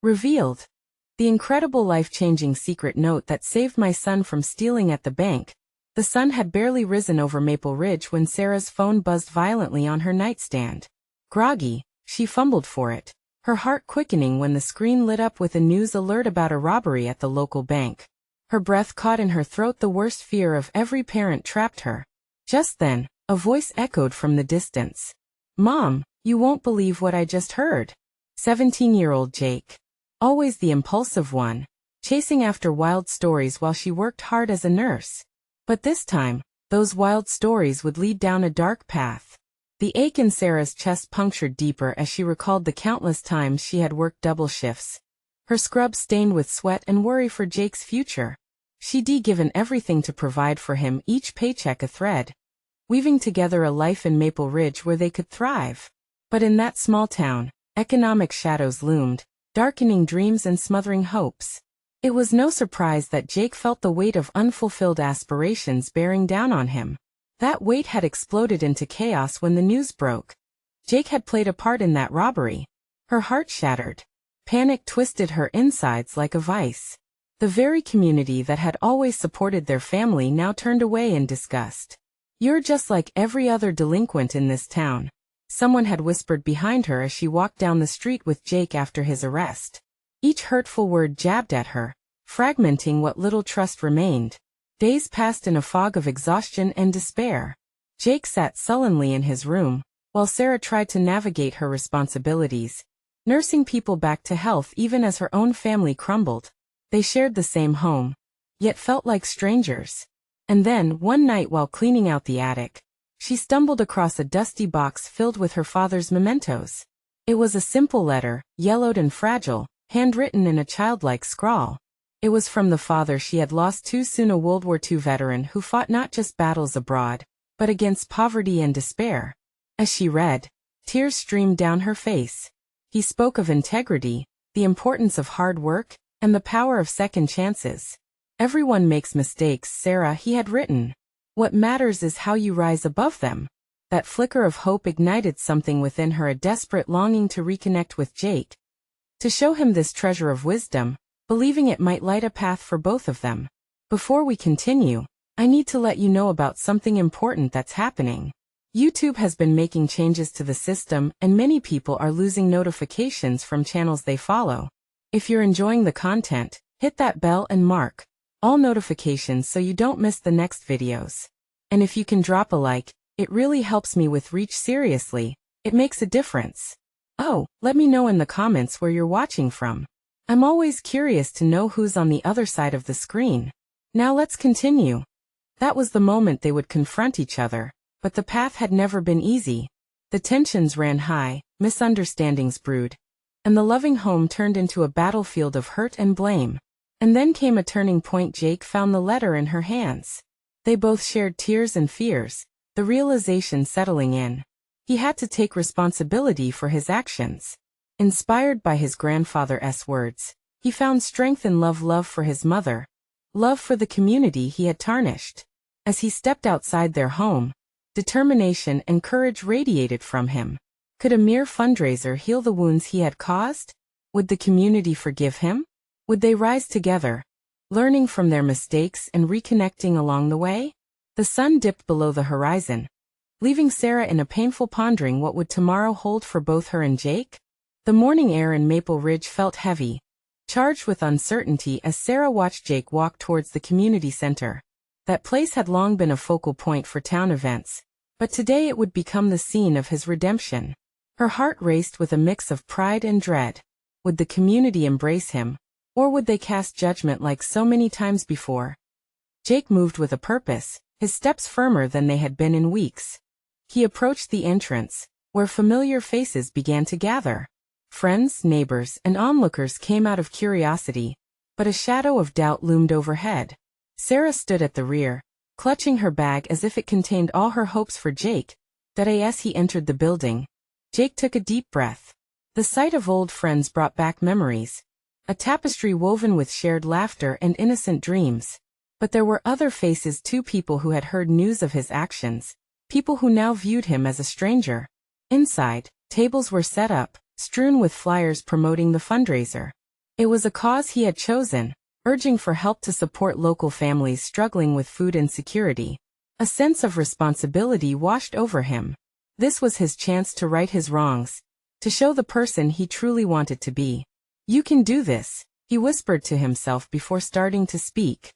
Revealed. The incredible life-changing secret note that saved my son from stealing at the bank. The sun had barely risen over Maple Ridge when Sarah's phone buzzed violently on her nightstand. Groggy, she fumbled for it, her heart quickening when the screen lit up with a news alert about a robbery at the local bank. Her breath caught in her throat, the worst fear of every parent trapped her. Just then, a voice echoed from the distance. "Mom, you won't believe what I just heard." 17-year-old Jake. Always the impulsive one, chasing after wild stories while she worked hard as a nurse. But this time, those wild stories would lead down a dark path. The ache in Sarah's chest punctured deeper as she recalled the countless times she had worked double shifts. Her scrub stained with sweat and worry for Jake's future. She'd given everything to provide for him, each paycheck a thread, weaving together a life in Maple Ridge where they could thrive. But in that small town, economic shadows loomed, darkening dreams and smothering hopes. It was no surprise that Jake felt the weight of unfulfilled aspirations bearing down on him. That weight had exploded into chaos when the news broke. Jake had played a part in that robbery. Her heart shattered. Panic twisted her insides like a vice. The very community that had always supported their family now turned away in disgust. "You're just like every other delinquent in this town," someone had whispered behind her as she walked down the street with Jake after his arrest. Each hurtful word jabbed at her, fragmenting what little trust remained. Days passed in a fog of exhaustion and despair. Jake sat sullenly in his room, while Sarah tried to navigate her responsibilities, nursing people back to health even as her own family crumbled. They shared the same home, yet felt like strangers. And then, one night while cleaning out the attic, she stumbled across a dusty box filled with her father's mementos. It was a simple letter, yellowed and fragile, handwritten in a childlike scrawl. It was from the father she had lost too soon, a World War II veteran who fought not just battles abroad, but against poverty and despair. As she read, tears streamed down her face. He spoke of integrity, the importance of hard work, and the power of second chances. "Everyone makes mistakes, Sarah," he had written. "What matters is how you rise above them." That flicker of hope ignited something within her, a desperate longing to reconnect with Jake, to show him this treasure of wisdom, believing it might light a path for both of them. Before we continue, I need to let you know about something important that's happening. YouTube has been making changes to the system, and many people are losing notifications from channels they follow. If you're enjoying the content, hit that bell and mark all notifications so you don't miss the next videos. And if you can drop a like, it really helps me with reach. Seriously, it makes a difference. Oh, let me know in the comments where you're watching from. I'm always curious to know who's on the other side of the screen. Now let's continue. That was the moment they would confront each other, but the path had never been easy. The tensions ran high, misunderstandings brewed, and the loving home turned into a battlefield of hurt and blame. And then came a turning point. Jake found the letter in her hands. They both shared tears and fears, the realization settling in. He had to take responsibility for his actions. Inspired by his grandfather's words, he found strength in love for his mother, love for the community he had tarnished. As he stepped outside their home, determination and courage radiated from him. Could a mere fundraiser heal the wounds he had caused? Would the community forgive him? Would they rise together, learning from their mistakes and reconnecting along the way? The sun dipped below the horizon, leaving Sarah in a painful pondering. What would tomorrow hold for both her and Jake? The morning air in Maple Ridge felt heavy, charged with uncertainty as Sarah watched Jake walk towards the community center. That place had long been a focal point for town events, but today it would become the scene of his redemption. Her heart raced with a mix of pride and dread. Would the community embrace him, or would they cast judgment like so many times before? Jake moved with a purpose, his steps firmer than they had been in weeks. He approached the entrance, where familiar faces began to gather. Friends, neighbors, and onlookers came out of curiosity, but a shadow of doubt loomed overhead. Sarah stood at the rear, clutching her bag as if it contained all her hopes for Jake. That as he entered the building, Jake took a deep breath. The sight of old friends brought back memories, a tapestry woven with shared laughter and innocent dreams. But there were other faces too, people who had heard news of his actions, people who now viewed him as a stranger. Inside, tables were set up, strewn with flyers promoting the fundraiser. It was a cause he had chosen, urging for help to support local families struggling with food insecurity. A sense of responsibility washed over him. This was his chance to right his wrongs, to show the person he truly wanted to be. "You can do this," he whispered to himself before starting to speak.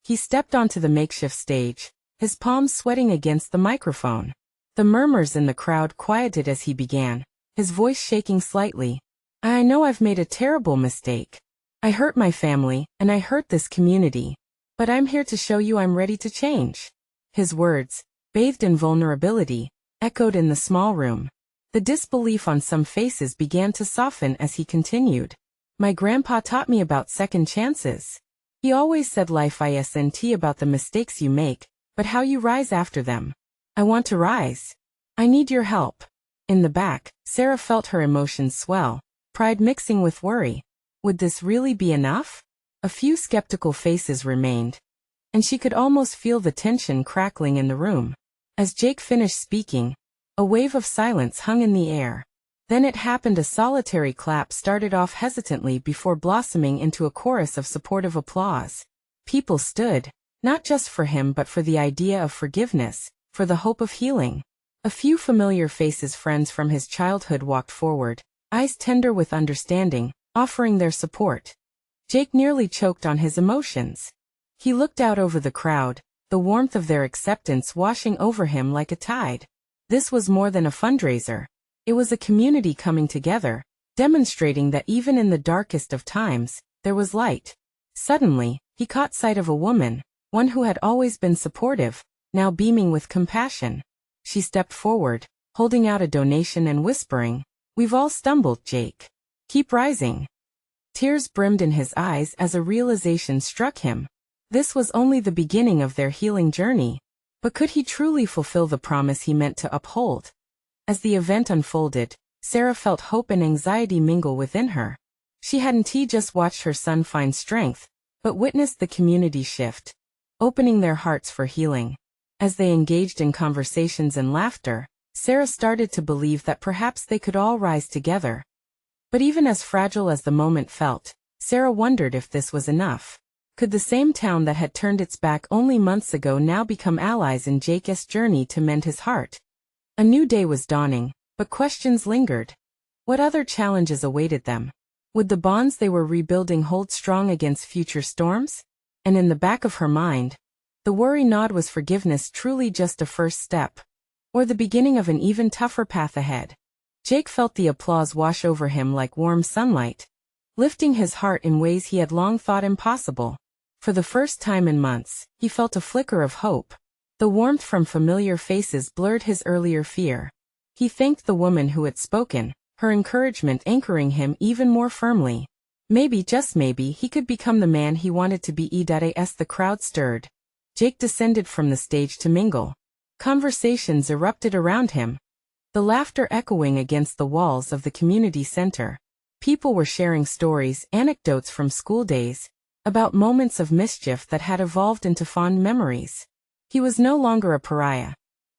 He stepped onto the makeshift stage, his palms sweating against the microphone. The murmurs in the crowd quieted as he began, his voice shaking slightly. "I know I've made a terrible mistake. I hurt my family, and I hurt this community. But I'm here to show you I'm ready to change." His words, bathed in vulnerability, echoed in the small room. The disbelief on some faces began to soften as he continued. "My grandpa taught me about second chances. He always said life isn't about the mistakes you make, but how you rise after them. I want to rise. I need your help." In the back, Sarah felt her emotions swell, pride mixing with worry. Would this really be enough? A few skeptical faces remained, and she could almost feel the tension crackling in the room. As Jake finished speaking, a wave of silence hung in the air. Then it happened. A solitary clap started off hesitantly before blossoming into a chorus of supportive applause. People stood, not just for him but for the idea of forgiveness, for the hope of healing. A few familiar faces, friends from his childhood, walked forward, eyes tender with understanding, offering their support. Jake nearly choked on his emotions. He looked out over the crowd, the warmth of their acceptance washing over him like a tide. This was more than a fundraiser. It was a community coming together, demonstrating that even in the darkest of times, there was light. Suddenly, he caught sight of a woman, one who had always been supportive, now beaming with compassion. She stepped forward, holding out a donation and whispering, "We've all stumbled, Jake. Keep rising." Tears brimmed in his eyes as a realization struck him. This was only the beginning of their healing journey. But could he truly fulfill the promise he meant to uphold? As the event unfolded, Sarah felt hope and anxiety mingle within her. She hadn't just watched her son find strength, but witnessed the community shift, opening their hearts for healing. As they engaged in conversations and laughter, Sarah started to believe that perhaps they could all rise together. But even as fragile as the moment felt, Sarah wondered if this was enough. Could the same town that had turned its back only months ago now become allies in Jake's journey to mend his heart? A new day was dawning, but questions lingered. What other challenges awaited them? Would the bonds they were rebuilding hold strong against future storms? And in the back of her mind, the worry gnawed: was forgiveness truly just a first step, or the beginning of an even tougher path ahead? Jake felt the applause wash over him like warm sunlight, lifting his heart in ways he had long thought impossible. For the first time in months, he felt a flicker of hope. The warmth from familiar faces blurred his earlier fear. He thanked the woman who had spoken, her encouragement anchoring him even more firmly. Maybe, just maybe, he could become the man he wanted to be. As the crowd stirred, Jake descended from the stage to mingle. Conversations erupted around him, the laughter echoing against the walls of the community center. People were sharing stories, anecdotes from school days, about moments of mischief that had evolved into fond memories. He was no longer a pariah.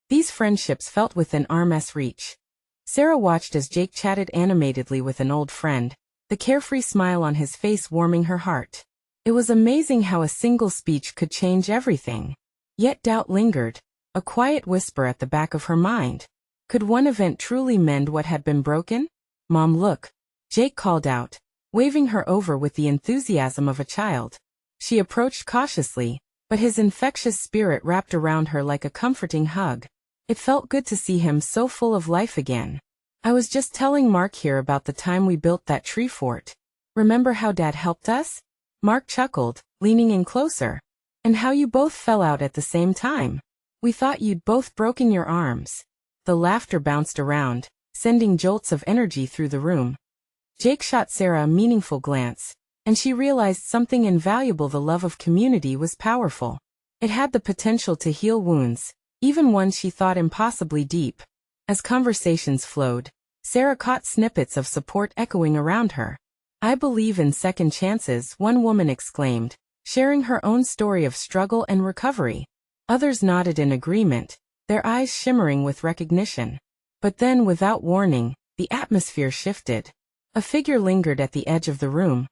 These friendships felt within arm's reach. Sarah watched as Jake chatted animatedly with an old friend, the carefree smile on his face warming her heart. It was amazing how a single speech could change everything. Yet doubt lingered, a quiet whisper at the back of her mind. Could one event truly mend what had been broken? "Mom, look," Jake called out, waving her over with the enthusiasm of a child. She approached cautiously, but his infectious spirit wrapped around her like a comforting hug. It felt good to see him so full of life again. "I was just telling Mark here about the time we built that tree fort. Remember how Dad helped us?" Mark chuckled, leaning in closer. "And how you both fell out at the same time. We thought you'd both broken your arms." The laughter bounced around, sending jolts of energy through the room. Jake shot Sarah a meaningful glance, and she realized something invaluable: the love of community was powerful. It had the potential to heal wounds, even ones she thought impossibly deep. As conversations flowed, Sarah caught snippets of support echoing around her. "I believe in second chances," one woman exclaimed, sharing her own story of struggle and recovery. Others nodded in agreement, their eyes shimmering with recognition. But then, without warning, the atmosphere shifted. A figure lingered at the edge of the room.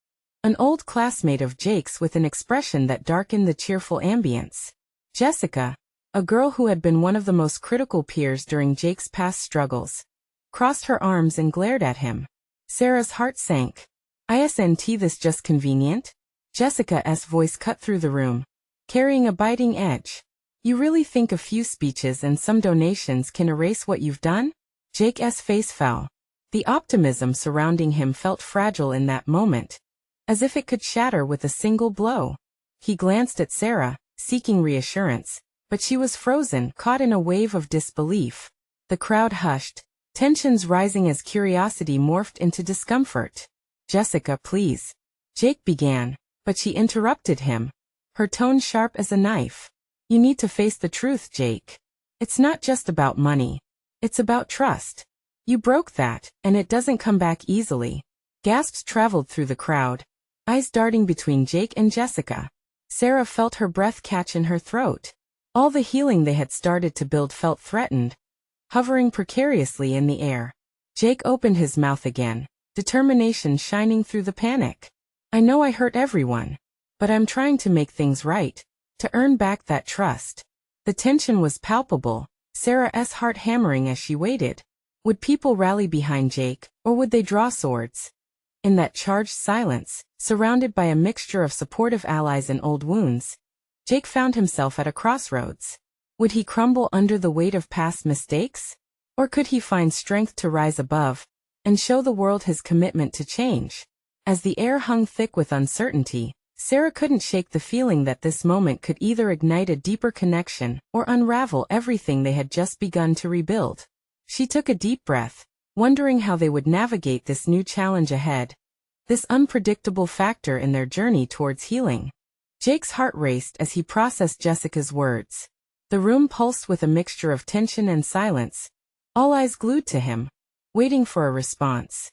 an old classmate of Jake's with an expression that darkened the cheerful ambience. Jessica, a girl who had been one of the most critical peers during Jake's past struggles, crossed her arms and glared at him. Sarah's heart sank. "Isn't this just convenient?" Jessica's voice cut through the room, carrying a biting edge. "You really think a few speeches and some donations can erase what you've done?" Jake's face fell. The optimism surrounding him felt fragile in that moment, as if it could shatter with a single blow. He glanced at Sarah, seeking reassurance, but she was frozen, caught in a wave of disbelief. The crowd hushed, tensions rising as curiosity morphed into discomfort. "Jessica, please," Jake began, but she interrupted him, her tone sharp as a knife. "You need to face the truth, Jake. It's not just about money. It's about trust. You broke that, and it doesn't come back easily." Gasps traveled through the crowd, eyes darting between Jake and Jessica. Sarah felt her breath catch in her throat. All the healing they had started to build felt threatened, hovering precariously in the air. Jake opened his mouth again, determination shining through the panic. "I know I hurt everyone, but I'm trying to make things right, to earn back that trust." The tension was palpable, Sarah's heart hammering as she waited. Would people rally behind Jake, or would they draw swords? In that charged silence, surrounded by a mixture of supportive allies and old wounds, Jake found himself at a crossroads. Would he crumble under the weight of past mistakes? Or could he find strength to rise above, and show the world his commitment to change? As the air hung thick with uncertainty, Sarah couldn't shake the feeling that this moment could either ignite a deeper connection or unravel everything they had just begun to rebuild. She took a deep breath, wondering how they would navigate this new challenge ahead, this unpredictable factor in their journey towards healing. Jake's heart raced as he processed Jessica's words. The room pulsed with a mixture of tension and silence, all eyes glued to him, waiting for a response.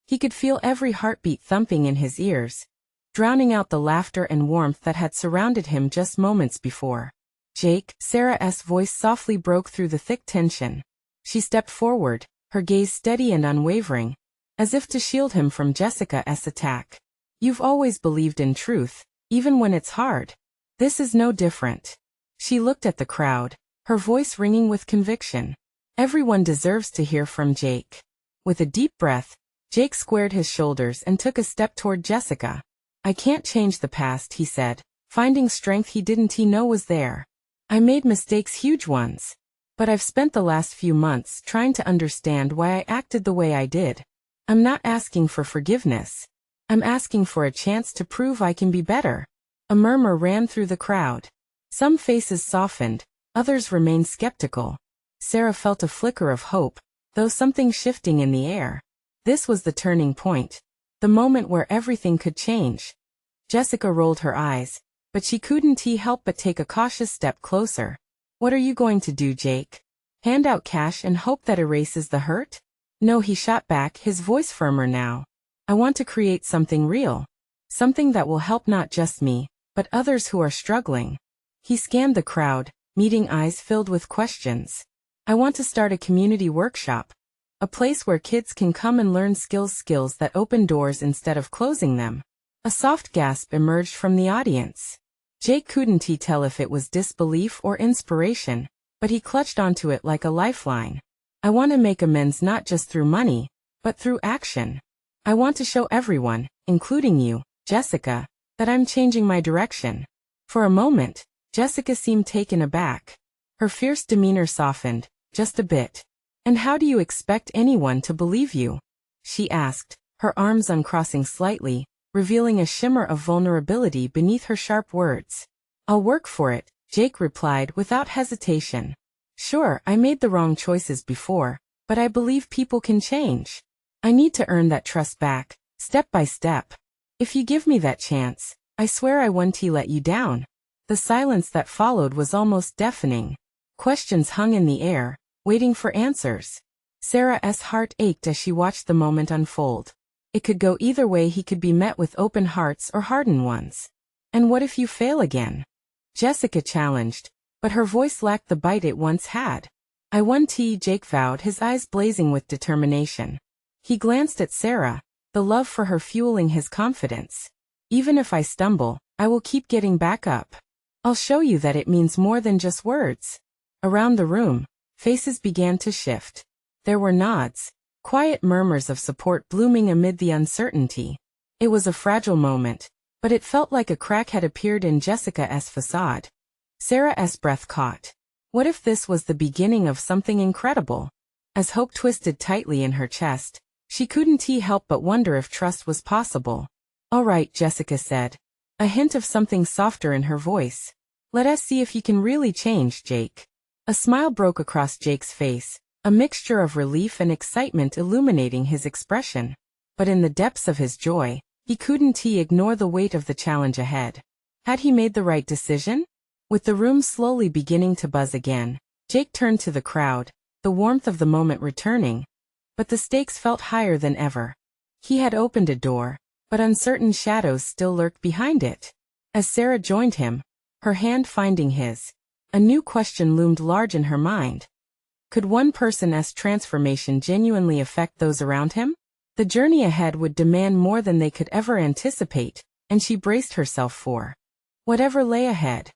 He could feel every heartbeat thumping in his ears, drowning out the laughter and warmth that had surrounded him just moments before. "Jake," Sarah's voice softly broke through the thick tension. She stepped forward, her gaze steady and unwavering, as if to shield him from Jessica's attack. "You've always believed in truth, even when it's hard. This is no different." She looked at the crowd, her voice ringing with conviction. Everyone deserves to hear from Jake. With a deep breath, Jake squared his shoulders and took a step toward Jessica. "I can't change the past," he said, finding strength he didn't know was there. "I made mistakes, huge ones. But I've spent the last few months trying to understand why I acted the way I did. I'm not asking for forgiveness. I'm asking for a chance to prove I can be better." A murmur ran through the crowd. Some faces softened, others remained skeptical. Sarah felt a flicker of hope, though something shifting in the air. This was the turning point, the moment where everything could change. Jessica rolled her eyes, but she couldn't help but take a cautious step closer. "What are you going to do, Jake? Hand out cash and hope that erases the hurt?" "No," he shot back, his voice firmer now. "I want to create something real. Something that will help not just me, but others who are struggling." He scanned the crowd, meeting eyes filled with questions. "I want to start a community workshop. A place where kids can come and learn skills that open doors instead of closing them." A soft gasp emerged from the audience. Jake couldn't tell if it was disbelief or inspiration, but he clutched onto it like a lifeline. "I want to make amends not just through money, but through action. I want to show everyone, including you, Jessica, that I'm changing my direction." For a moment, Jessica seemed taken aback. Her fierce demeanor softened, just a bit. "And how do you expect anyone to believe you?" she asked, her arms uncrossing slightly, revealing a shimmer of vulnerability beneath her sharp words. "I'll work for it," Jake replied without hesitation. "Sure, I made the wrong choices before, but I believe people can change. I need to earn that trust back, step by step. If you give me that chance, I swear I won't let you down." The silence that followed was almost deafening. Questions hung in the air, waiting for answers. Sarah's heart ached as she watched the moment unfold. It could go either way. He could be met with open hearts or hardened ones. "And what if you fail again?" Jessica challenged, but her voice lacked the bite it once had. "I won't," Jake vowed, his eyes blazing with determination. He glanced at Sarah, the love for her fueling his confidence. Even if I stumble, I will keep getting back up. I'll show you that it means more than just words. Around the room, faces began to shift. There were nods, quiet murmurs of support blooming amid the uncertainty. It was a fragile moment, but it felt like a crack had appeared in Jessica's facade. Sarah's breath caught. What if this was the beginning of something incredible? As hope twisted tightly in her chest, she couldn't help but wonder if trust was possible. All right, Jessica said, a hint of something softer in her voice. Let us see if you can really change, Jake. A smile broke across Jake's face, a mixture of relief and excitement illuminating his expression. But in the depths of his joy, he couldn't ignore the weight of the challenge ahead. Had he made the right decision? With the room slowly beginning to buzz again, Jake turned to the crowd, the warmth of the moment returning. But the stakes felt higher than ever. He had opened a door, but uncertain shadows still lurked behind it. As Sarah joined him, her hand finding his, a new question loomed large in her mind. Could one person's transformation genuinely affect those around him? The journey ahead would demand more than they could ever anticipate, and she braced herself for whatever lay ahead.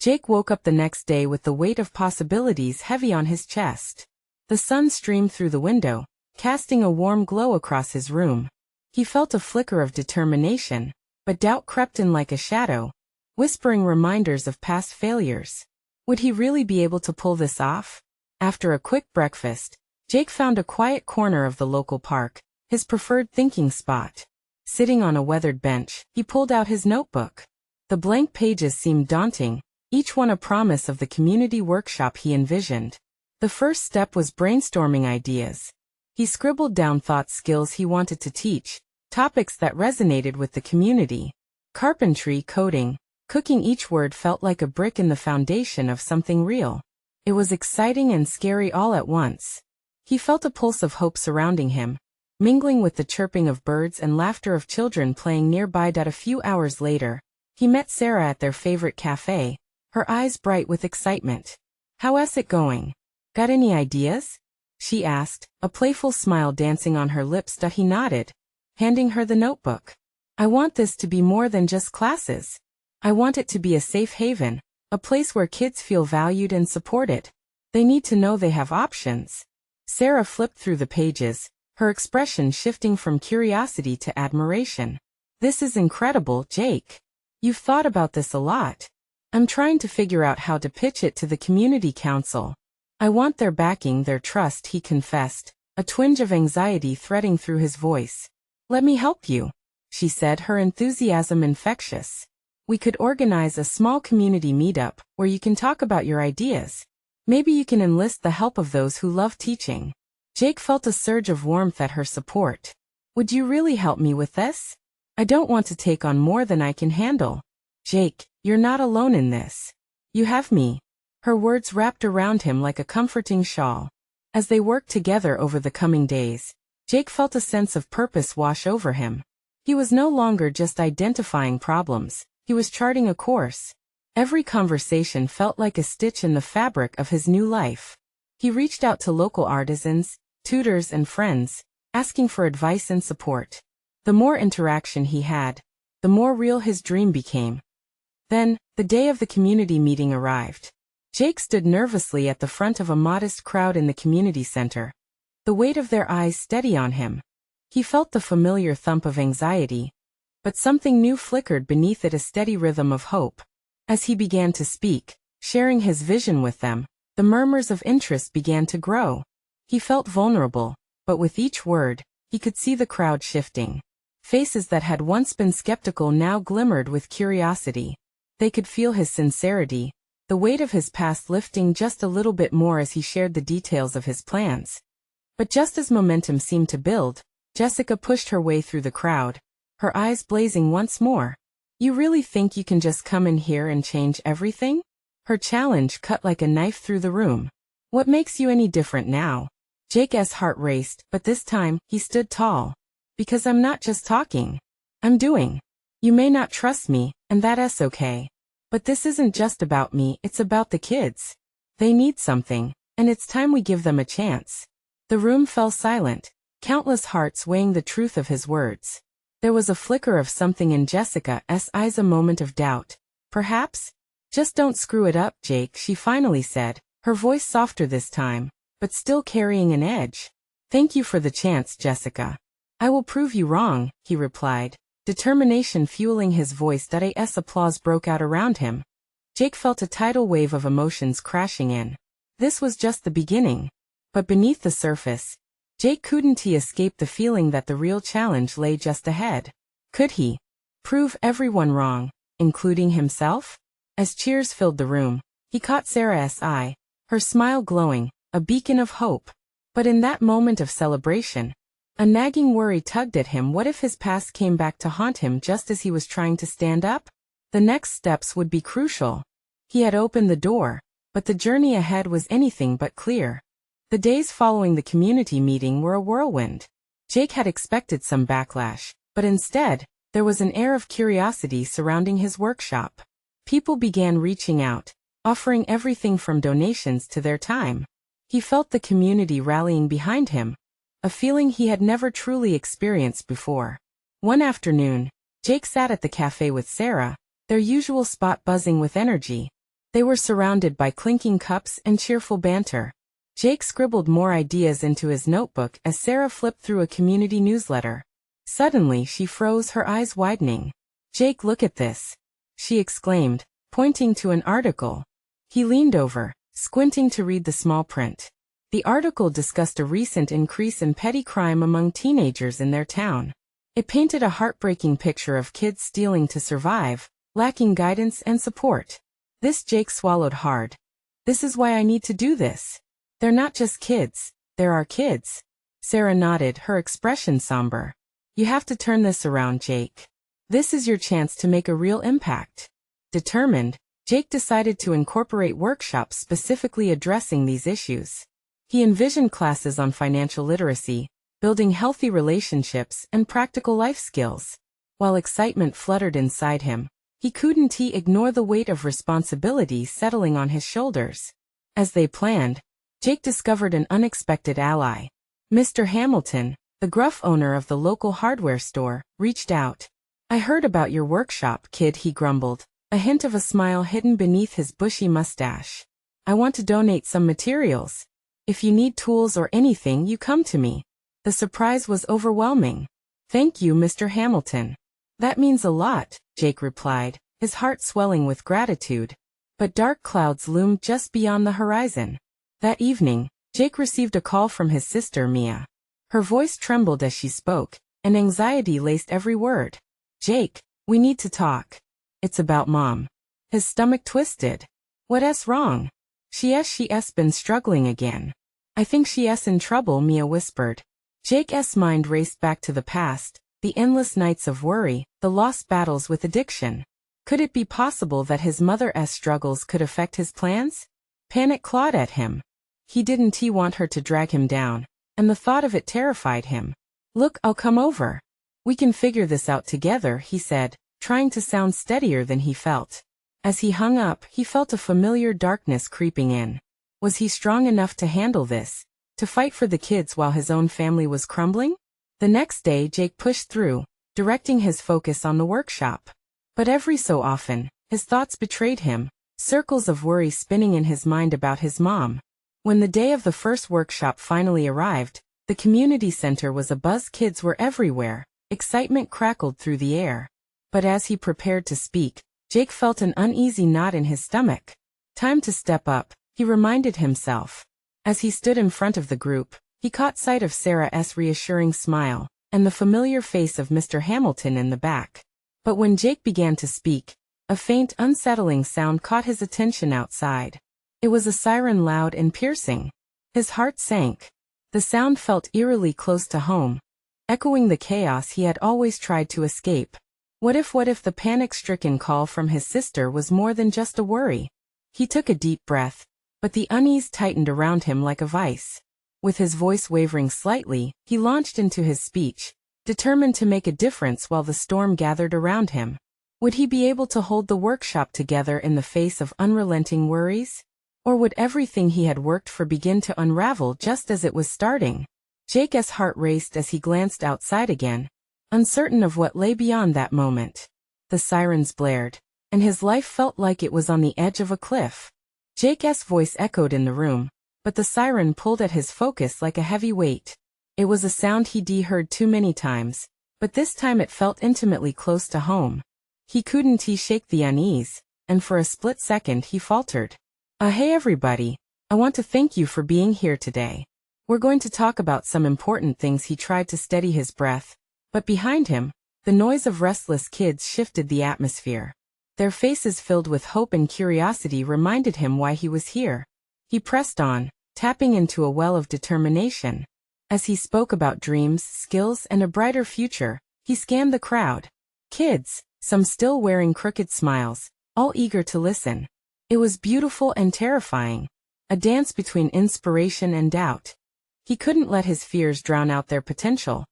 Jake woke up the next day with the weight of possibilities heavy on his chest. The sun streamed through the window, casting a warm glow across his room. He felt a flicker of determination, but doubt crept in like a shadow, whispering reminders of past failures. Would he really be able to pull this off? After a quick breakfast, Jake found a quiet corner of the local park, his preferred thinking spot. Sitting on a weathered bench, he pulled out his notebook. The blank pages seemed daunting, each one a promise of the community workshop he envisioned. The first step was brainstorming ideas. He scribbled down skills he wanted to teach, topics that resonated with the community. Carpentry, coding, cooking. Each word felt like a brick in the foundation of something real. It was exciting and scary all at once. He felt a pulse of hope surrounding him, mingling with the chirping of birds and laughter of children playing nearby. A few hours later, he met Sarah at their favorite cafe, her eyes bright with excitement. How's it going? Got any ideas? She asked, a playful smile dancing on her lips. He nodded, handing her the notebook. I want this to be more than just classes. I want it to be a safe haven, a place where kids feel valued and supported. They need to know they have options. Sarah flipped through the pages, her expression shifting from curiosity to admiration. This is incredible, Jake. You've thought about this a lot. I'm trying to figure out how to pitch it to the community council. I want their backing, their trust, he confessed, a twinge of anxiety threading through his voice. Let me help you, she said, her enthusiasm infectious. We could organize a small community meetup where you can talk about your ideas. Maybe you can enlist the help of those who love teaching. Jake felt a surge of warmth at her support. Would you really help me with this? I don't want to take on more than I can handle. Jake, you're not alone in this. You have me. Her words wrapped around him like a comforting shawl. As they worked together over the coming days, Jake felt a sense of purpose wash over him. He was no longer just identifying problems, he was charting a course. Every conversation felt like a stitch in the fabric of his new life. He reached out to local artisans, tutors and friends, asking for advice and support. The more interaction he had, the more real his dream became. Then, the day of the community meeting arrived. Jake stood nervously at the front of a modest crowd in the community center, the weight of their eyes steady on him. He felt the familiar thump of anxiety, but something new flickered beneath it, a steady rhythm of hope. As he began to speak, sharing his vision with them, the murmurs of interest began to grow. He felt vulnerable, but with each word, he could see the crowd shifting. Faces that had once been skeptical now glimmered with curiosity. They could feel his sincerity, the weight of his past lifting just a little bit more as he shared the details of his plans. But just as momentum seemed to build, Jessica pushed her way through the crowd, her eyes blazing once more. You really think you can just come in here and change everything? Her challenge cut like a knife through the room. What makes you any different now? Jake's heart raced, but this time, he stood tall. Because I'm not just talking. I'm doing. You may not trust me, and that's okay. But this isn't just about me, it's about the kids. They need something, and it's time we give them a chance. The room fell silent, countless hearts weighing the truth of his words. There was a flicker of something in Jessica's eyes, a moment of doubt. Perhaps? Just don't screw it up, Jake, she finally said, her voice softer this time, but still carrying an edge. Thank you for the chance, Jessica. I will prove you wrong, he replied, determination fueling his voice. As applause broke out around him, Jake felt a tidal wave of emotions crashing in. This was just the beginning. But beneath the surface, Jake couldn't escape the feeling that the real challenge lay just ahead. Could he prove everyone wrong, including himself? As cheers filled the room, he caught Sarah's eye, her smile glowing, a beacon of hope. But in that moment of celebration, a nagging worry tugged at him. What if his past came back to haunt him just as he was trying to stand up? The next steps would be crucial. He had opened the door, but the journey ahead was anything but clear. The days following the community meeting were a whirlwind. Jake had expected some backlash, but instead, there was an air of curiosity surrounding his workshop. People began reaching out, offering everything from donations to their time. He felt the community rallying behind him, a feeling he had never truly experienced before. One afternoon, Jake sat at the cafe with Sarah, their usual spot buzzing with energy. They were surrounded by clinking cups and cheerful banter. Jake scribbled more ideas into his notebook as Sarah flipped through a community newsletter. Suddenly she froze, her eyes widening. "Jake, look at this," she exclaimed, pointing to an article. He leaned over, squinting to read the small print. The article discussed a recent increase in petty crime among teenagers in their town. It painted a heartbreaking picture of kids stealing to survive, lacking guidance and support. Jake swallowed hard. "This is why I need to do this. They're not just kids, they're our kids." Sarah nodded, her expression somber. "You have to turn this around, Jake. This is your chance to make a real impact." Determined, Jake decided to incorporate workshops specifically addressing these issues. He envisioned classes on financial literacy, building healthy relationships, and practical life skills. While excitement fluttered inside him, he couldn't ignore the weight of responsibility settling on his shoulders. As they planned, Jake discovered an unexpected ally. Mr. Hamilton, the gruff owner of the local hardware store, reached out. "I heard about your workshop, kid," he grumbled, a hint of a smile hidden beneath his bushy mustache. "I want to donate some materials. If you need tools or anything, you come to me." The surprise was overwhelming. "Thank you, Mr. Hamilton. That means a lot," Jake replied, his heart swelling with gratitude. But dark clouds loomed just beyond the horizon. That evening, Jake received a call from his sister Mia. Her voice trembled as she spoke, and anxiety laced every word. "Jake, we need to talk. It's about Mom." His stomach twisted. "What's wrong?" She's been struggling again. "I think she's in trouble," Mia whispered. Jake's mind raced back to the past, the endless nights of worry, the lost battles with addiction. Could it be possible that his mother's struggles could affect his plans? Panic clawed at him. He didn't want her to drag him down, and the thought of it terrified him. "Look, I'll come over. We can figure this out together," he said, trying to sound steadier than he felt. As he hung up, he felt a familiar darkness creeping in. Was he strong enough to handle this, to fight for the kids while his own family was crumbling? The next day, Jake pushed through, directing his focus on the workshop. But every so often, his thoughts betrayed him, circles of worry spinning in his mind about his mom. When the day of the first workshop finally arrived, the community center was abuzz. Kids were everywhere, excitement crackled through the air. But as he prepared to speak, Jake felt an uneasy knot in his stomach. Time to step up, he reminded himself. As he stood in front of the group, he caught sight of Sarah's reassuring smile, and the familiar face of Mr. Hamilton in the back. But when Jake began to speak, a faint, unsettling sound caught his attention outside. It was a siren, loud and piercing. His heart sank. The sound felt eerily close to home, echoing the chaos he had always tried to escape. What if the panic-stricken call from his sister was more than just a worry? He took a deep breath, but the unease tightened around him like a vice. With his voice wavering slightly, he launched into his speech, determined to make a difference while the storm gathered around him. Would he be able to hold the workshop together in the face of unrelenting worries? Or would everything he had worked for begin to unravel just as it was starting? Jake's heart raced as he glanced outside again, uncertain of what lay beyond that moment. The sirens blared, and his life felt like it was on the edge of a cliff. Jake's voice echoed in the room, but the siren pulled at his focus like a heavy weight. It was a sound he'd heard too many times, but this time it felt intimately close to home. He couldn't shake the unease, and for a split second he faltered. Hey everybody, I want to thank you for being here today. We're going to talk about some important things. He tried to steady his breath, but behind him, the noise of restless kids shifted the atmosphere. Their faces filled with hope and curiosity reminded him why he was here. He pressed on, tapping into a well of determination. As he spoke about dreams, skills, and a brighter future, he scanned the crowd. Kids, some still wearing crooked smiles, all eager to listen. It was beautiful and terrifying, a dance between inspiration and doubt. He couldn't let his fears drown out their potential.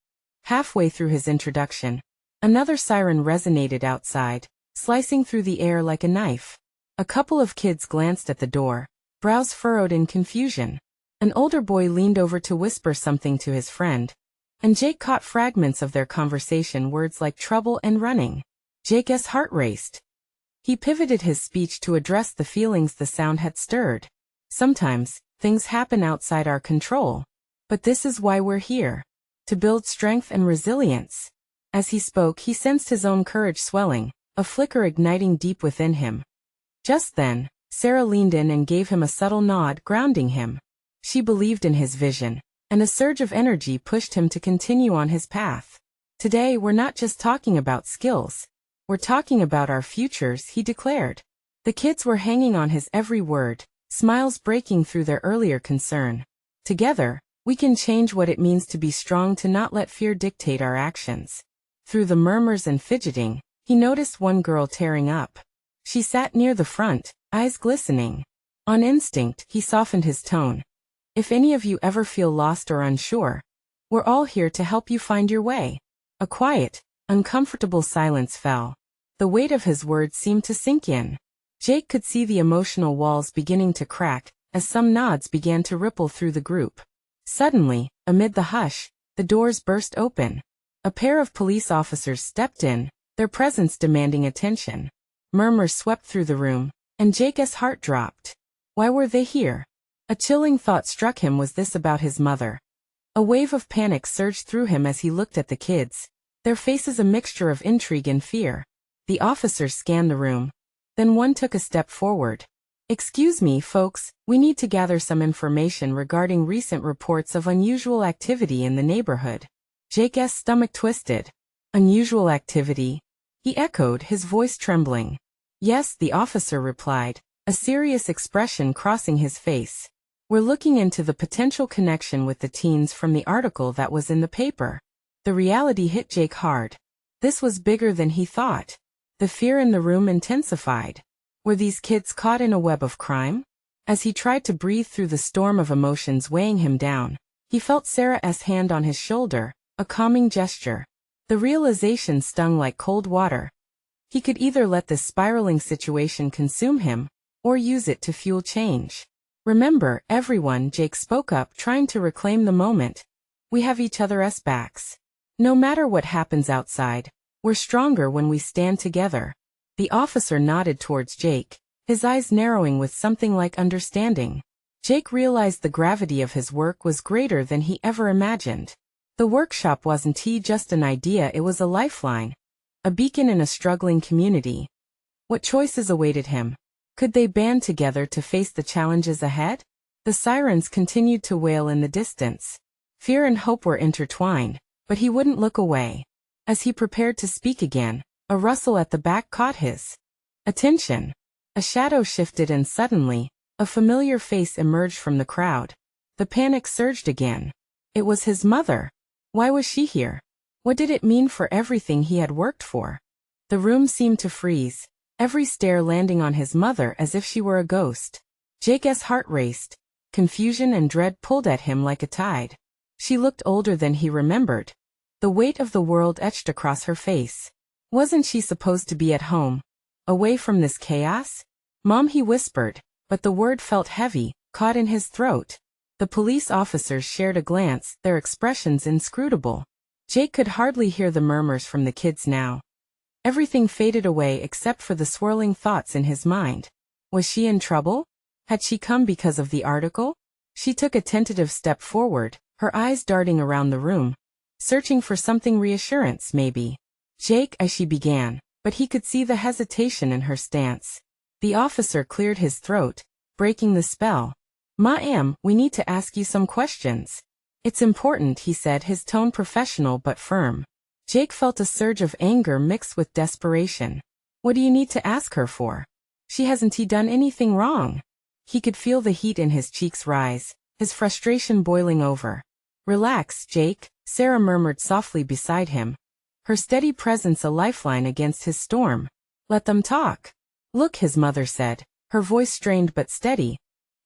Halfway through his introduction, another siren resonated outside, slicing through the air like a knife. A couple of kids glanced at the door, brows furrowed in confusion. An older boy leaned over to whisper something to his friend, and Jake caught fragments of their conversation, words like trouble and running. Jake's heart raced. He pivoted his speech to address the feelings the sound had stirred. Sometimes, things happen outside our control. But this is why we're here. To build strength and resilience. As he spoke, he sensed his own courage swelling, a flicker igniting deep within him. Just then, Sarah leaned in and gave him a subtle nod, grounding him. She believed in his vision, and a surge of energy pushed him to continue on his path. Today we're not just talking about skills. We're talking about our futures, he declared. The kids were hanging on his every word, smiles breaking through their earlier concern. Together, we can change what it means to be strong, to not let fear dictate our actions. Through the murmurs and fidgeting, he noticed one girl tearing up. She sat near the front, eyes glistening. On instinct, he softened his tone. If any of you ever feel lost or unsure, we're all here to help you find your way. A quiet, uncomfortable silence fell. The weight of his words seemed to sink in. Jake could see the emotional walls beginning to crack, as some nods began to ripple through the group. Suddenly, amid the hush, the doors burst open. A pair of police officers stepped in, their presence demanding attention. Murmurs swept through the room, and Jake's heart dropped. Why were they here? A chilling thought struck him. Was this about his mother? A wave of panic surged through him as he looked at the kids, their faces a mixture of intrigue and fear. The officers scanned the room. Then one took a step forward. Excuse me, folks, we need to gather some information regarding recent reports of unusual activity in the neighborhood. Jake's stomach twisted. Unusual activity? He echoed, his voice trembling. Yes, the officer replied, a serious expression crossing his face. We're looking into the potential connection with the teens from the article that was in the paper. The reality hit Jake hard. This was bigger than he thought. The fear in the room intensified. Were these kids caught in a web of crime? As he tried to breathe through the storm of emotions weighing him down, he felt Sarah's hand on his shoulder, a calming gesture. The realization stung like cold water. He could either let this spiraling situation consume him, or use it to fuel change. Remember, everyone, Jake spoke up, trying to reclaim the moment. We have each other's backs. No matter what happens outside, we're stronger when we stand together. The officer nodded towards Jake, his eyes narrowing with something like understanding. Jake realized the gravity of his work was greater than he ever imagined. The workshop wasn't just an idea, it was a lifeline. A beacon in a struggling community. What choices awaited him? Could they band together to face the challenges ahead? The sirens continued to wail in the distance. Fear and hope were intertwined, but he wouldn't look away. As he prepared to speak again, a rustle at the back caught his attention. A shadow shifted and suddenly, a familiar face emerged from the crowd. The panic surged again. It was his mother. Why was she here? What did it mean for everything he had worked for? The room seemed to freeze, every stare landing on his mother as if she were a ghost. Jake's heart raced. Confusion and dread pulled at him like a tide. She looked older than he remembered. The weight of the world etched across her face. Wasn't she supposed to be at home? Away from this chaos? Mom, he whispered, but the word felt heavy, caught in his throat. The police officers shared a glance, their expressions inscrutable. Jake could hardly hear the murmurs from the kids now. Everything faded away except for the swirling thoughts in his mind. Was she in trouble? Had she come because of the article? She took a tentative step forward, her eyes darting around the room, searching for something reassurance, maybe. Jake, she began, but he could see the hesitation in her stance. The officer cleared his throat, breaking the spell. Ma'am, we need to ask you some questions. It's important, he said, his tone professional but firm. Jake felt a surge of anger mixed with desperation. What do you need to ask her for? She hasn't done anything wrong. He could feel the heat in his cheeks rise, his frustration boiling over. Relax, Jake, Sarah murmured softly beside him, her steady presence a lifeline against his storm. Let them talk. Look, his mother said, her voice strained but steady.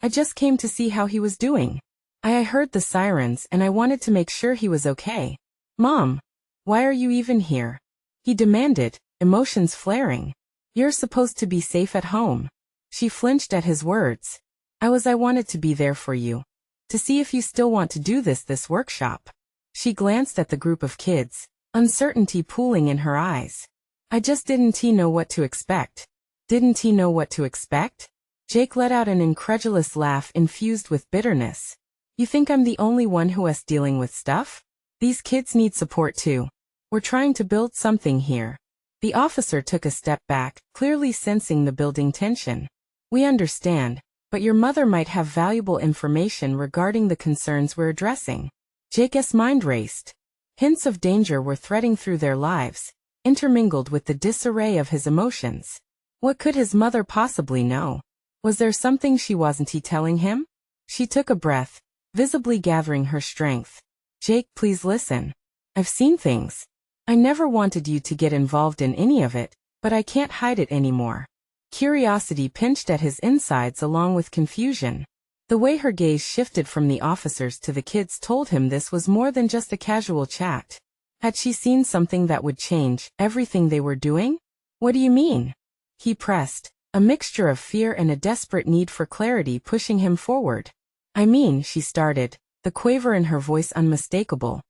I just came to see how he was doing. I heard the sirens and I wanted to make sure he was okay. Mom, why are you even here? He demanded, emotions flaring. You're supposed to be safe at home. She flinched at his words. I wanted to be there for you. To see if you still want to do this workshop. She glanced at the group of kids, uncertainty pooling in her eyes. I just didn't know what to expect. Didn't he know what to expect? Jake let out an incredulous laugh infused with bitterness. You think I'm the only one who is dealing with stuff? These kids need support too. We're trying to build something here. The officer took a step back, clearly sensing the building tension. We understand, but your mother might have valuable information regarding the concerns we're addressing. Jake's mind raced. Hints of danger were threading through their lives, intermingled with the disarray of his emotions. What could his mother possibly know? Was there something she wasn't telling him? She took a breath, visibly gathering her strength. Jake, please listen. I've seen things. I never wanted you to get involved in any of it, but I can't hide it anymore. Curiosity pinched at his insides along with confusion. The way her gaze shifted from the officers to the kids told him this was more than just a casual chat. Had she seen something that would change everything they were doing? What do you mean? He pressed, a mixture of fear and a desperate need for clarity pushing him forward. I mean, she started, the quaver in her voice unmistakable.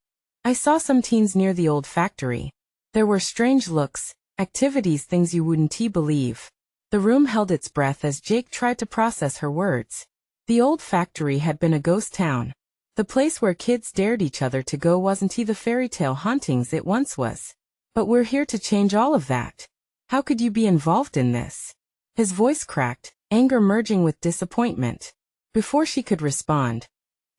I saw some teens near the old factory. There were strange looks, activities, things you wouldn't believe. The room held its breath as Jake tried to process her words. The old factory had been a ghost town. The place where kids dared each other to go wasn't the fairy tale hauntings it once was. But we're here to change all of that. How could you be involved in this? His voice cracked, anger merging with disappointment. Before she could respond,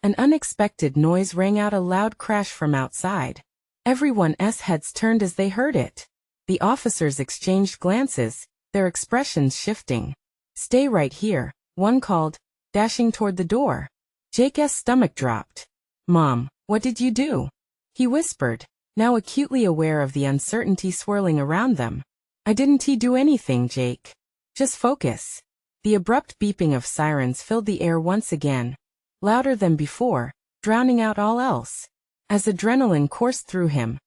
an unexpected noise rang out, a loud crash from outside. Everyone's heads turned as they heard it. The officers exchanged glances, their expressions shifting. Stay right here, one called, dashing toward the door. Jake's stomach dropped. Mom, what did you do? He whispered, now acutely aware of the uncertainty swirling around them. I didn't do anything, Jake. Just focus. The abrupt beeping of sirens filled the air once again, louder than before, drowning out all else. As adrenaline coursed through him,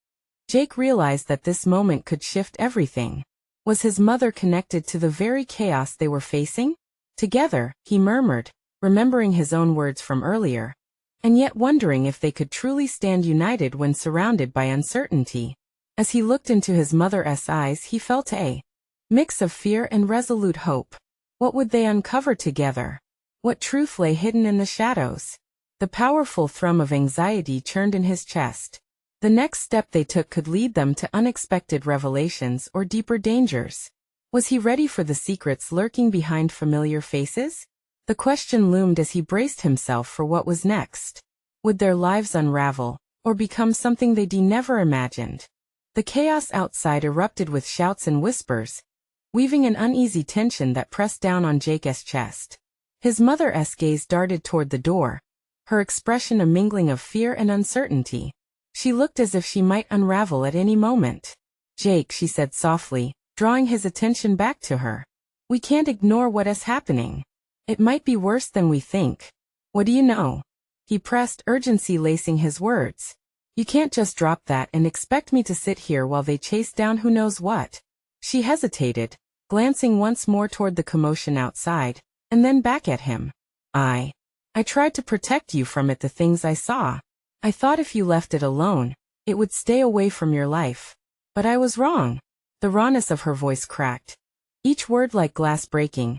Jake realized that this moment could shift everything. Was his mother connected to the very chaos they were facing? Together, he murmured, remembering his own words from earlier, and yet wondering if they could truly stand united when surrounded by uncertainty. As he looked into his mother's eyes, he felt a mix of fear and resolute hope. What would they uncover together? What truth lay hidden in the shadows? The powerful thrum of anxiety churned in his chest. The next step they took could lead them to unexpected revelations or deeper dangers. Was he ready for the secrets lurking behind familiar faces? The question loomed as he braced himself for what was next. Would their lives unravel, or become something they'd never imagined? The chaos outside erupted with shouts and whispers, weaving an uneasy tension that pressed down on Jake's chest. His mother's gaze darted toward the door, her expression a mingling of fear and uncertainty. She looked as if she might unravel at any moment. Jake, she said softly, drawing his attention back to her. We can't ignore what is happening. It might be worse than we think. What do you know? He pressed, urgency lacing his words. You can't just drop that and expect me to sit here while they chase down who knows what. She hesitated, glancing once more toward the commotion outside, and then back at him. I tried to protect you from it, the things I saw. I thought if you left it alone, It would stay away from your life. But I was wrong. The rawness of her voice cracked. Each word like glass breaking.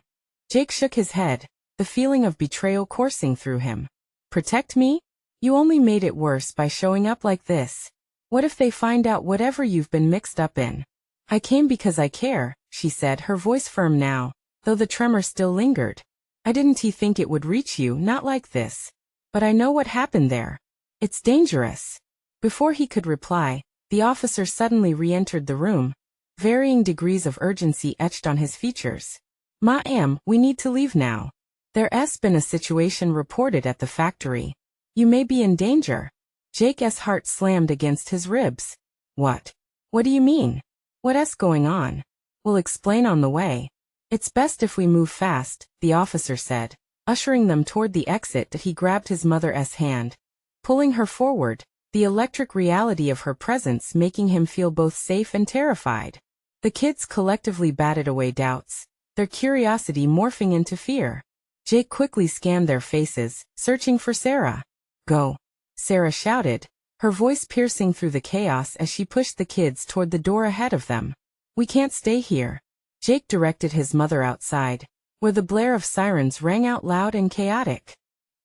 Jake shook his head, the feeling of betrayal coursing through him. Protect me? You only made it worse by showing up like this. What if they find out whatever you've been mixed up in? I came because I care, she said, her voice firm now, though the tremor still lingered. I didn't think it would reach you, not like this. But I know what happened there. It's dangerous. Before he could reply, the officer suddenly re-entered the room, varying degrees of urgency etched on his features. Ma'am, we need to leave now. There's been a situation reported at the factory. You may be in danger. Jake's heart slammed against his ribs. What? What do you mean? What's going on? We'll explain on the way. It's best if we move fast, the officer said, ushering them toward the exit. He grabbed his mother's hand, pulling her forward, the electric reality of her presence making him feel both safe and terrified. The kids collectively batted away doubts, their curiosity morphing into fear. Jake quickly scanned their faces, searching for Sarah. Go, Sarah shouted, her voice piercing through the chaos as she pushed the kids toward the door ahead of them. We can't stay here. Jake directed his mother outside, where the blare of sirens rang out loud and chaotic.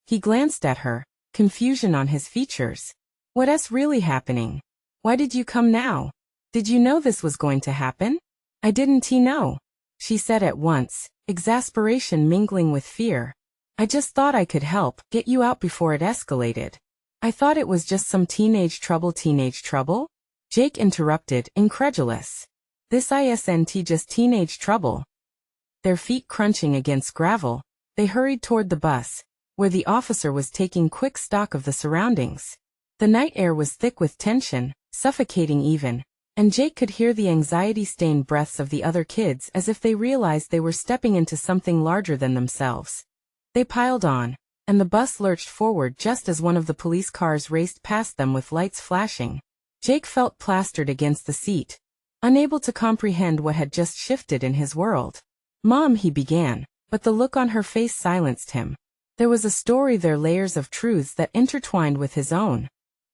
He glanced at her, confusion on his features. What's really happening? Why did you come now? Did you know this was going to happen? I didn't know, she said at once, exasperation mingling with fear. I just thought I could help get you out before it escalated. I thought it was just some teenage trouble. Teenage trouble? Jake interrupted, incredulous. This isn't just teenage trouble. Their feet crunching against gravel, they hurried toward the bus, where the officer was taking quick stock of the surroundings. The night air was thick with tension, suffocating even, and Jake could hear the anxiety-stained breaths of the other kids as if they realized they were stepping into something larger than themselves. They piled on, and the bus lurched forward just as one of the police cars raced past them with lights flashing. Jake felt plastered against the seat, unable to comprehend what had just shifted in his world. Mom, he began, but the look on her face silenced him. There was a story there, layers of truths that intertwined with his own.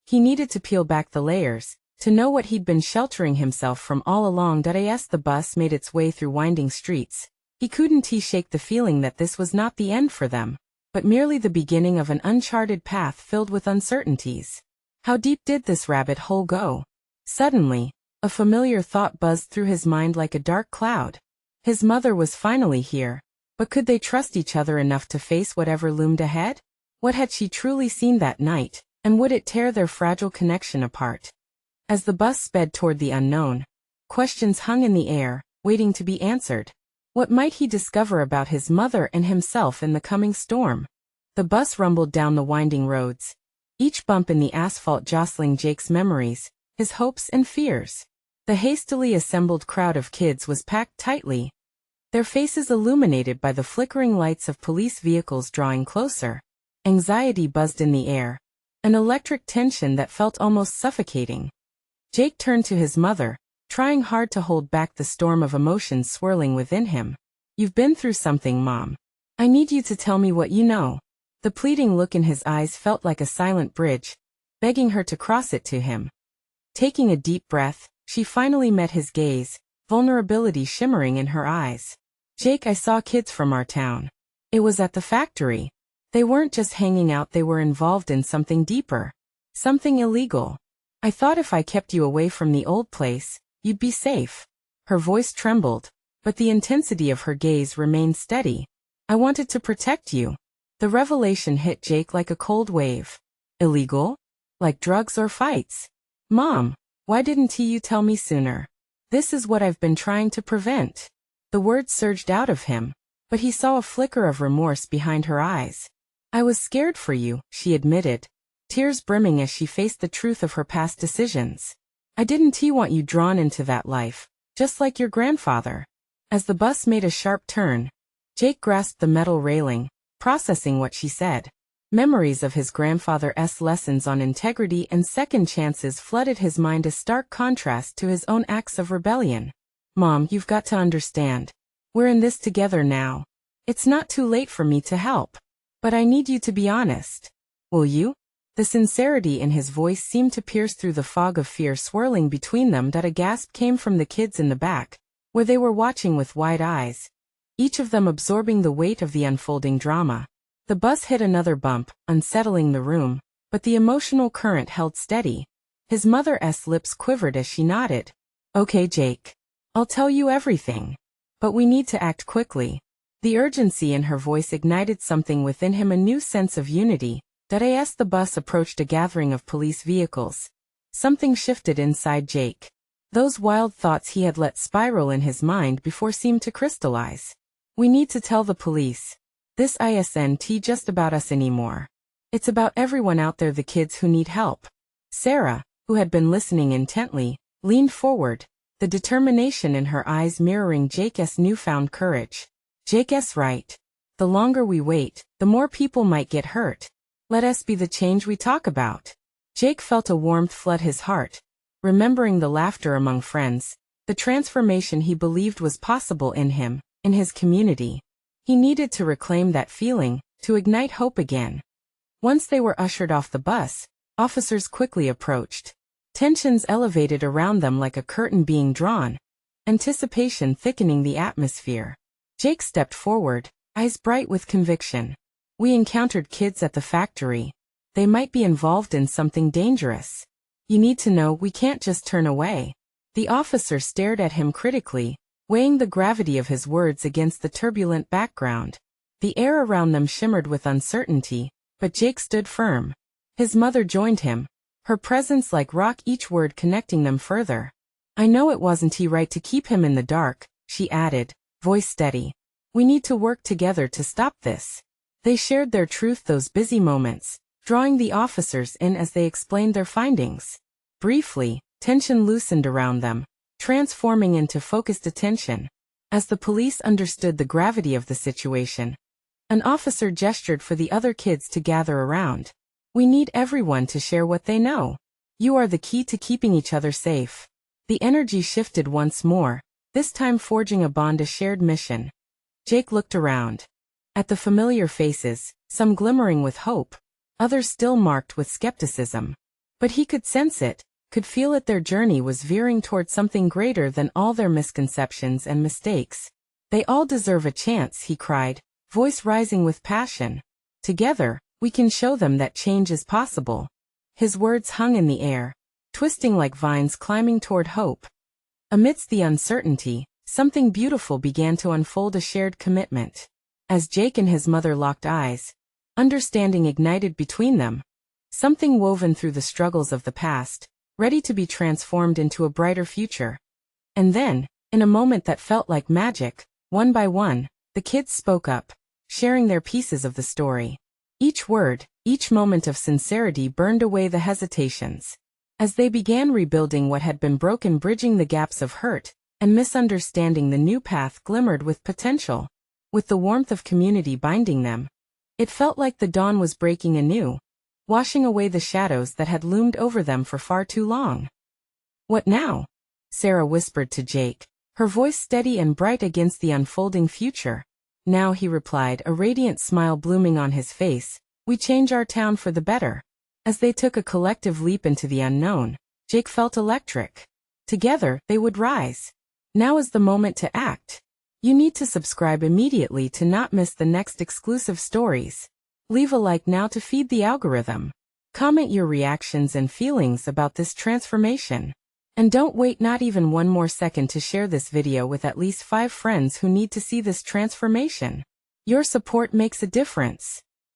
He needed to peel back the layers, to know what he'd been sheltering himself from all along. As the bus made its way through winding streets, he couldn't shake the feeling that this was not the end for them, but merely the beginning of an uncharted path filled with uncertainties. How deep did this rabbit hole go? Suddenly, a familiar thought buzzed through his mind like a dark cloud. His mother was finally here, but could they trust each other enough to face whatever loomed ahead? What had she truly seen that night, and would it tear their fragile connection apart? As the bus sped toward the unknown, questions hung in the air, waiting to be answered. What might he discover about his mother and himself in the coming storm? The bus rumbled down the winding roads, each bump in the asphalt jostling Jake's memories, his hopes and fears. The hastily assembled crowd of kids was packed tightly, their faces illuminated by the flickering lights of police vehicles drawing closer. Anxiety buzzed in the air, an electric tension that felt almost suffocating. Jake turned to his mother, trying hard to hold back the storm of emotions swirling within him. You've been through something, Mom. I need you to tell me what you know. The pleading look in his eyes felt like a silent bridge, begging her to cross it to him. Taking a deep breath, she finally met his gaze, vulnerability shimmering in her eyes. Jake, I saw kids from our town. It was at the factory. They weren't just hanging out, they were involved in something deeper. Something illegal. I thought if I kept you away from the old place, you'd be safe. Her voice trembled, but the intensity of her gaze remained steady. I wanted to protect you. The revelation hit Jake like a cold wave. Illegal? Like drugs or fights? Mom, why didn't you tell me sooner? This is what I've been trying to prevent. The words surged out of him, but he saw a flicker of remorse behind her eyes. I was scared for you, she admitted, tears brimming as she faced the truth of her past decisions. I didn't want you drawn into that life, just like your grandfather. As the bus made a sharp turn, Jake grasped the metal railing, processing what she said. Memories of his grandfather's lessons on integrity and second chances flooded his mind, a stark contrast to his own acts of rebellion. Mom, you've got to understand. We're in this together now. It's not too late for me to help. But I need you to be honest. Will you? The sincerity in his voice seemed to pierce through the fog of fear swirling between them. That a gasp came from the kids in the back, where they were watching with wide eyes, each of them absorbing the weight of the unfolding drama. The bus hit another bump, unsettling the room, but the emotional current held steady. His mother's lips quivered as she nodded. "Okay, Jake. I'll tell you everything. But we need to act quickly." The urgency in her voice ignited something within him, a new sense of unity. That as the bus approached a gathering of police vehicles, something shifted inside Jake. Those wild thoughts he had let spiral in his mind before seemed to crystallize. "We need to tell the police. This isn't just about us anymore. It's about everyone out there, the kids who need help." Sarah, who had been listening intently, leaned forward, the determination in her eyes mirroring Jake's newfound courage. "Jake's right. The longer we wait, the more people might get hurt. Let us be the change we talk about." Jake felt a warmth flood his heart, remembering the laughter among friends, the transformation he believed was possible in him, in his community. He needed to reclaim that feeling, to ignite hope again. Once they were ushered off the bus, officers quickly approached. Tensions elevated around them like a curtain being drawn, anticipation thickening the atmosphere. Jake stepped forward, eyes bright with conviction. "We encountered kids at the factory. They might be involved in something dangerous. You need to know we can't just turn away." The officer stared at him critically, weighing the gravity of his words against the turbulent background. The air around them shimmered with uncertainty, but Jake stood firm. His mother joined him, her presence like rock, each word connecting them further. "I know it wasn't right to keep him in the dark," she added, voice steady. "We need to work together to stop this." They shared their truth, those busy moments, drawing the officers in as they explained their findings. Briefly, tension loosened around them, transforming into focused attention. As the police understood the gravity of the situation, an officer gestured for the other kids to gather around. "We need everyone to share what they know. You are the key to keeping each other safe." The energy shifted once more, this time forging a bond, a shared mission. Jake looked around. At the familiar faces, some glimmering with hope, others still marked with skepticism. But he could sense it, could feel it. Their journey was veering toward something greater than all their misconceptions and mistakes. "They all deserve a chance," he cried, voice rising with passion. "Together, we can show them that change is possible." His words hung in the air, twisting like vines climbing toward hope. Amidst the uncertainty, something beautiful began to unfold, a shared commitment. As Jake and his mother locked eyes, understanding ignited between them. Something woven through the struggles of the past, ready to be transformed into a brighter future. And then, in a moment that felt like magic, one by one, the kids spoke up, sharing their pieces of the story. Each word, each moment of sincerity burned away the hesitations. As they began rebuilding what had been broken, bridging the gaps of hurt and misunderstanding, the new path glimmered with potential. With the warmth of community binding them, it felt like the dawn was breaking anew, washing away the shadows that had loomed over them for far too long. "What now?" Sarah whispered to Jake, her voice steady and bright against the unfolding future. "Now," he replied, a radiant smile blooming on his face, "we change our town for the better." As they took a collective leap into the unknown, Jake felt electric. Together, they would rise. Now is the moment to act. You need to subscribe immediately to not miss the next exclusive stories. Leave a like now to feed the algorithm. Comment your reactions and feelings about this transformation. And don't wait not even one more second to share this video with at least 5 friends who need to see this transformation. Your support makes a difference.